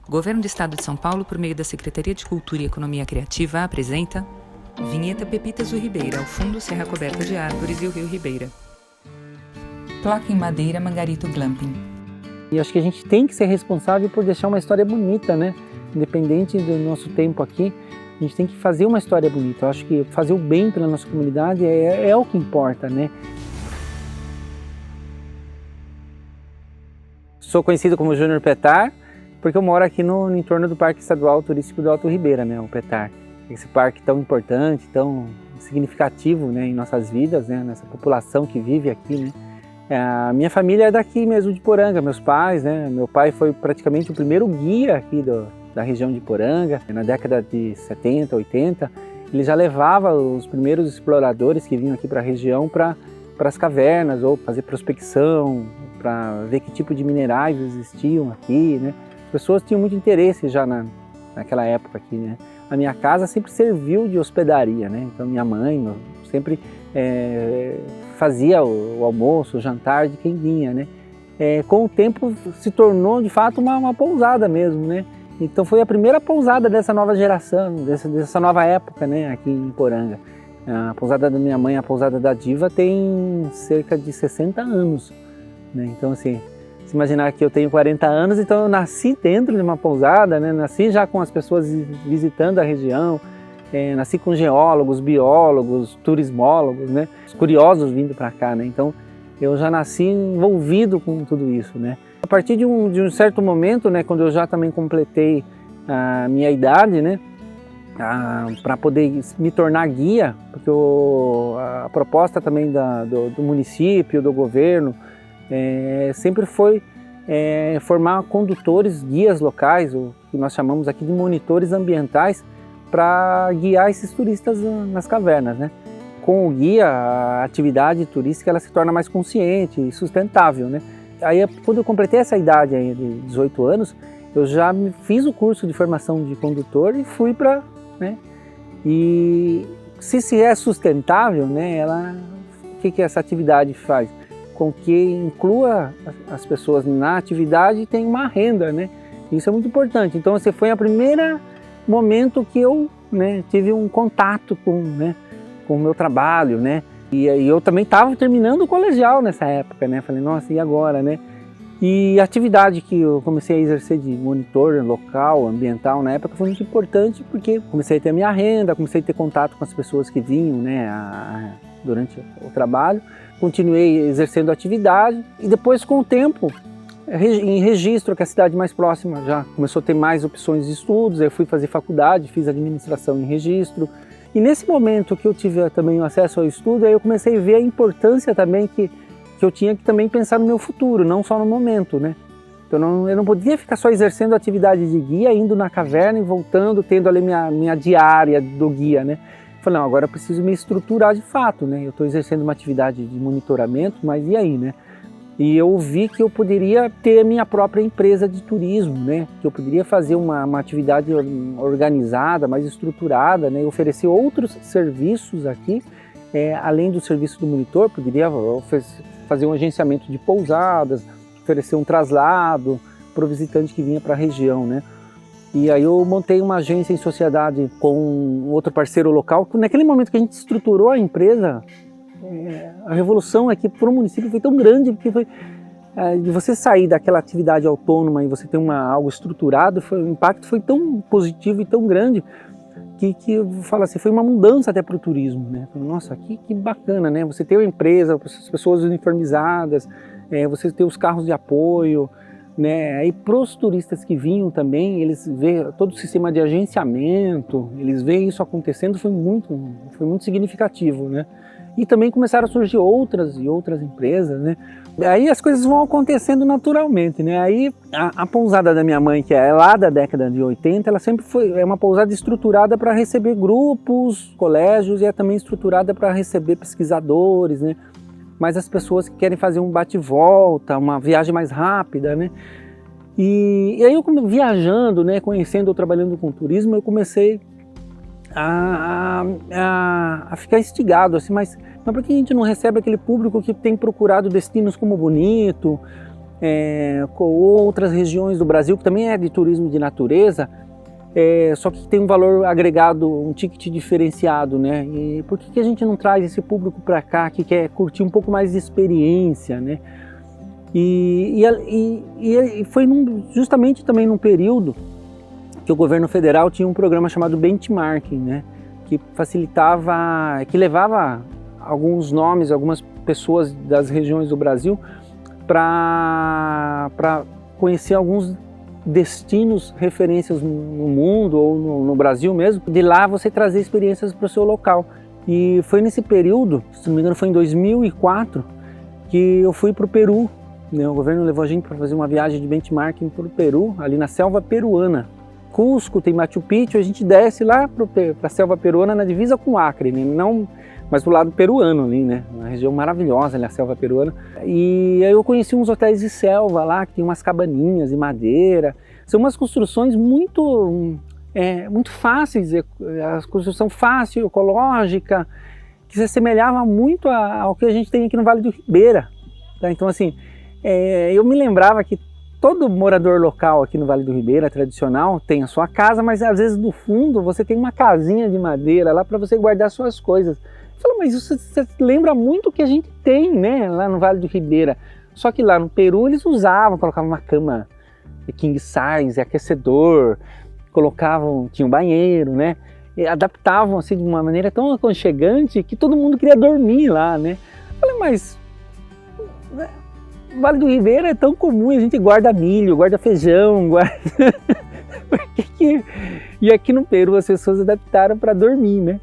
O Governo do Estado de São Paulo, por meio da Secretaria de Cultura e Economia Criativa, apresenta Vinheta Pepitas do Ribeira, ao fundo Serra Coberta de Árvores e o Rio Ribeira. Placa em madeira Mangarito Glamping. E acho que a gente tem que ser responsável por deixar uma história bonita, né? Independente do nosso tempo aqui, a gente tem que fazer uma história bonita. Eu acho que fazer o bem pela nossa comunidade é o que importa, né? Sou conhecido como Júnior Petar, porque eu moro aqui no entorno do Parque Estadual Turístico do Alto Ribeira, né, o Petar. Esse parque tão importante, tão significativo, né, em nossas vidas, né, nessa população que vive aqui, né. A minha família é daqui mesmo de Poranga, meus pais, né, meu pai foi praticamente o primeiro guia aqui da região de Poranga, na década de 70, 80, ele já levava os primeiros exploradores que vinham aqui para a região para as cavernas ou fazer prospecção, para ver que tipo de minerais existiam aqui, né. As pessoas tinham muito interesse já naquela época aqui, né. A minha casa sempre serviu de hospedaria, né, então minha mãe sempre fazia o almoço, o jantar de quem vinha, né. Com o tempo se tornou de fato uma pousada mesmo, né. Então foi a primeira pousada dessa nova geração, dessa nova época, né, aqui em Poranga. A pousada da minha mãe, a pousada da Diva, tem cerca de 60 anos, né. Então assim, se imaginar que eu tenho 40 anos, então eu nasci dentro de uma pousada, né? Nasci já com as pessoas visitando a região, nasci com geólogos, biólogos, turismólogos, né? Os curiosos vindo para cá, né? Então eu já nasci envolvido com tudo isso, né? A partir de um certo momento, né, quando eu já também completei a minha idade, né, para poder me tornar guia, porque a proposta também do município, do governo, sempre foi formar condutores, guias locais, o que nós chamamos aqui de monitores ambientais, para guiar esses turistas nas cavernas, né? Com o guia, a atividade turística ela se torna mais consciente e sustentável, né? Aí, quando eu completei essa idade aí de 18 anos, eu já fiz o curso de formação de condutor e fui para, né? E se é sustentável, né? O que essa atividade faz? Com que inclua as pessoas na atividade e tenha uma renda, né? Isso é muito importante. Então, esse foi o primeiro momento que eu, né, tive um contato com o meu trabalho, né? E eu também estava terminando o colegial nessa época, né? Falei, nossa, e agora, né? E a atividade que eu comecei a exercer de monitor local, ambiental, na época foi muito importante porque comecei a ter a minha renda, comecei a ter contato com as pessoas que vinham, né, durante o trabalho. Continuei exercendo a atividade e depois, com o tempo, em Registro, que é a cidade mais próxima, já começou a ter mais opções de estudos. Eu fui fazer faculdade, fiz administração em Registro. E nesse momento que eu tive também o acesso ao estudo, aí eu comecei a ver a importância também que eu tinha que também pensar no meu futuro, não só no momento, né? Então eu não podia ficar só exercendo a atividade de guia, indo na caverna e voltando, tendo ali minha diária do guia, né? Falei, não, agora eu preciso me estruturar de fato, né? Eu estou exercendo uma atividade de monitoramento, mas e aí, né? E eu vi que eu poderia ter a minha própria empresa de turismo, né? Que eu poderia fazer uma atividade organizada, mais estruturada, né? E oferecer outros serviços aqui, além do serviço do monitor, poderia fazer um agenciamento de pousadas, oferecer um traslado para o visitante que vinha para a região, né? E aí eu montei uma agência em sociedade com outro parceiro local. Naquele momento que a gente estruturou a empresa, a revolução aqui para o município foi tão grande, porque foi de você sair daquela atividade autônoma e você ter algo estruturado, o impacto foi tão positivo e tão grande que eu falo assim, foi uma mudança até para o turismo, né? Nossa, que bacana, né? Você ter uma empresa, as pessoas uniformizadas, você ter os carros de apoio, né? Aí para os turistas que vinham também, eles veem todo o sistema de agenciamento, eles veem isso acontecendo, foi muito significativo, né? E também começaram a surgir outras empresas, né? Aí as coisas vão acontecendo naturalmente, né? Aí a pousada da minha mãe, que é lá da década de 80, ela sempre foi uma pousada estruturada para receber grupos, colégios, e é também estruturada para receber pesquisadores, né? Mas as pessoas que querem fazer um bate-volta, uma viagem mais rápida, né? E aí eu viajando, né, conhecendo ou trabalhando com turismo, eu comecei a ficar instigado, assim, mas por que a gente não recebe aquele público que tem procurado destinos como Bonito, outras regiões do Brasil que também é de turismo de natureza, só que tem um valor agregado, um ticket diferenciado, né? E por que a gente não traz esse público para cá que quer curtir um pouco mais de experiência, né? E foi justamente também num período que o governo federal tinha um programa chamado Benchmarking, né? Que facilitava, que levava alguns nomes, algumas pessoas das regiões do Brasil para conhecer alguns destinos, referências no mundo ou no Brasil mesmo. De lá você trazer experiências para o seu local. E foi nesse período, se não me engano foi em 2004, que eu fui para o Peru. O governo levou a gente para fazer uma viagem de benchmarking para o Peru, ali na selva peruana. Cusco, tem Machu Picchu, a gente desce lá para a selva peruana na divisa com o Acre, né? Não, mas do lado peruano ali, né? Uma região maravilhosa ali, a selva peruana. E aí eu conheci uns hotéis de selva lá, que tem umas cabaninhas de madeira. São umas construções muito fáceis, a construção fácil, ecológica, que se assemelhava muito ao que a gente tem aqui no Vale do Ribeira. Tá? Então assim, eu me lembrava que todo morador local aqui no Vale do Ribeira, tradicional, tem a sua casa, mas às vezes no fundo você tem uma casinha de madeira lá para você guardar suas coisas. Eu falo, mas isso você lembra muito o que a gente tem, né, lá no Vale do Ribeira. Só que lá no Peru eles colocavam uma cama king size, aquecedor, tinha um banheiro, né, e adaptavam assim de uma maneira tão aconchegante que todo mundo queria dormir lá, né. Eu falei, mas o Vale do Ribeira é tão comum, a gente guarda milho, guarda feijão, E aqui no Peru as pessoas adaptaram para dormir, né?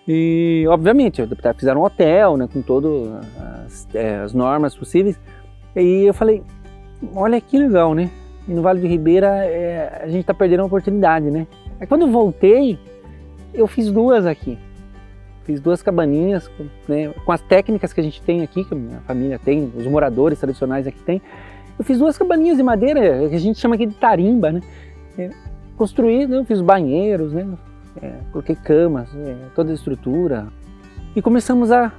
E obviamente fizeram um hotel, né, com todas as normas possíveis. E eu falei, olha que legal, né? E no Vale do Ribeira a gente está perdendo a oportunidade, né? Aí quando eu voltei, eu fiz duas aqui. Fiz duas cabaninhas, né, com as técnicas que a gente tem aqui, que a minha família tem, os moradores tradicionais aqui tem. Eu fiz duas cabaninhas de madeira, que a gente chama aqui de tarimba, né? Construí, né, eu fiz banheiros, né? Coloquei camas, toda a estrutura. E começamos a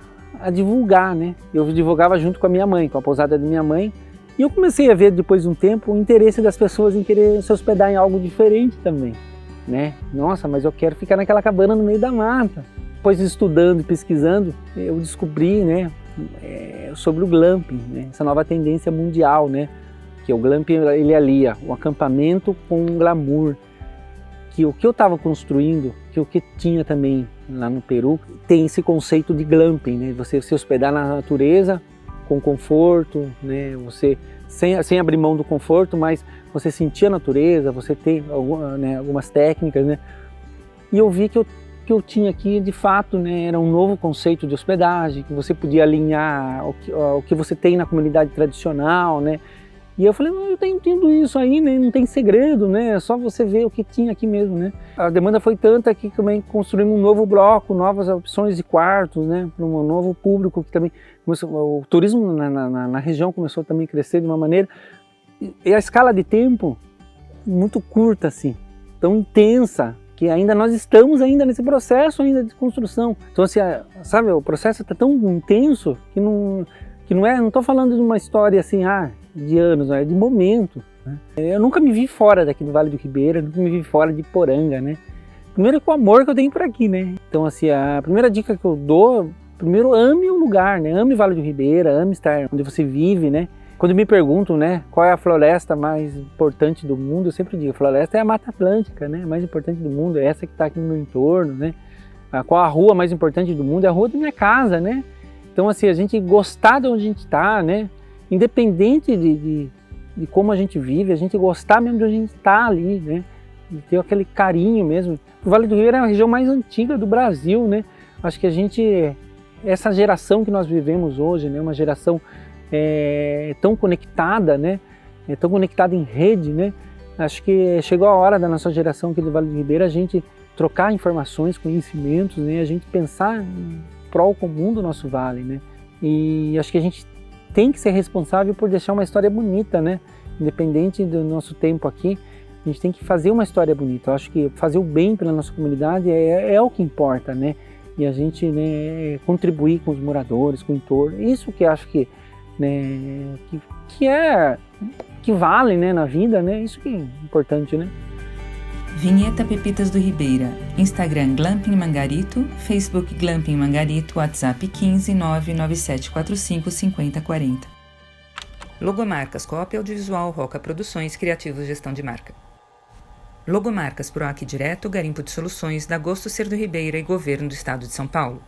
divulgar, né? Eu divulgava junto com a minha mãe, com a pousada da minha mãe. E eu comecei a ver, depois de um tempo, o interesse das pessoas em querer se hospedar em algo diferente também, né? Nossa, mas eu quero ficar naquela cabana no meio da mata. Depois estudando e pesquisando, eu descobri, né, sobre o glamping, né, essa nova tendência mundial, né, que o glamping ele alia o acampamento com o glamour, que o que eu estava construindo, que o que tinha também lá no Peru, tem esse conceito de glamping, né, você se hospedar na natureza com conforto, né, você sem abrir mão do conforto, mas você sentir a natureza, você tem algumas técnicas, né, e eu vi que eu tinha aqui, de fato, né, era um novo conceito de hospedagem, que você podia alinhar o que você tem na comunidade tradicional, né? E eu falei, eu tenho tudo isso aí, né? Não tem segredo, né? É só você ver o que tinha aqui mesmo, né? A demanda foi tanta que também construímos um novo bloco, novas opções de quartos, né? Para um novo público que também começou, o turismo na região começou também a crescer de uma maneira, e a escala de tempo muito curta, assim, tão intensa, que ainda nós estamos ainda nesse processo ainda de construção. Então assim, sabe, o processo está tão intenso que não estou falando de uma história assim, de anos, é de momento, né? Eu nunca me vi fora daqui do Vale do Ribeira, nunca me vi fora de Poranga, né? Primeiro com o amor que eu tenho por aqui, né? Então assim, a primeira dica que eu dou, primeiro ame o lugar, né? Ame o Vale do Ribeira, ame estar onde você vive, né? Quando me perguntam, né, qual é a floresta mais importante do mundo, eu sempre digo, a floresta é a Mata Atlântica, né, a mais importante do mundo, é essa que está aqui no meu entorno, né. Qual a rua mais importante do mundo? É a rua da minha casa, né. Então, assim, a gente gostar de onde a gente está, né, independente de como a gente vive, a gente gostar mesmo de onde a gente está ali, né, de ter aquele carinho mesmo. O Vale do Ribeira é a região mais antiga do Brasil, né. Acho que essa geração que nós vivemos hoje, né, uma geração tão conectada, né? Tão conectada em rede, né? Acho que chegou a hora da nossa geração aqui do Vale do Ribeira a gente trocar informações, conhecimentos, né? A gente pensar em prol comum do nosso vale, né? E acho que a gente tem que ser responsável por deixar uma história bonita, né? Independente do nosso tempo aqui, a gente tem que fazer uma história bonita. Eu acho que fazer o bem pela nossa comunidade é o que importa, né? E a gente, né, contribuir com os moradores, com o entorno. Isso que eu acho que que vale, né, na vida, né? Isso que é importante, né? Vinheta Pepitas do Ribeira. Instagram Glamping Mangarito, Facebook Glamping Mangarito, WhatsApp 15 99745 5040. Logomarcas, Coop Audiovisual, Roca Produções, Criativos Gestão de Marca. Logomarcas, PROAC Direto, Garimpo de Soluções, Dagosto Cerdo Ribeira e Governo do Estado de São Paulo.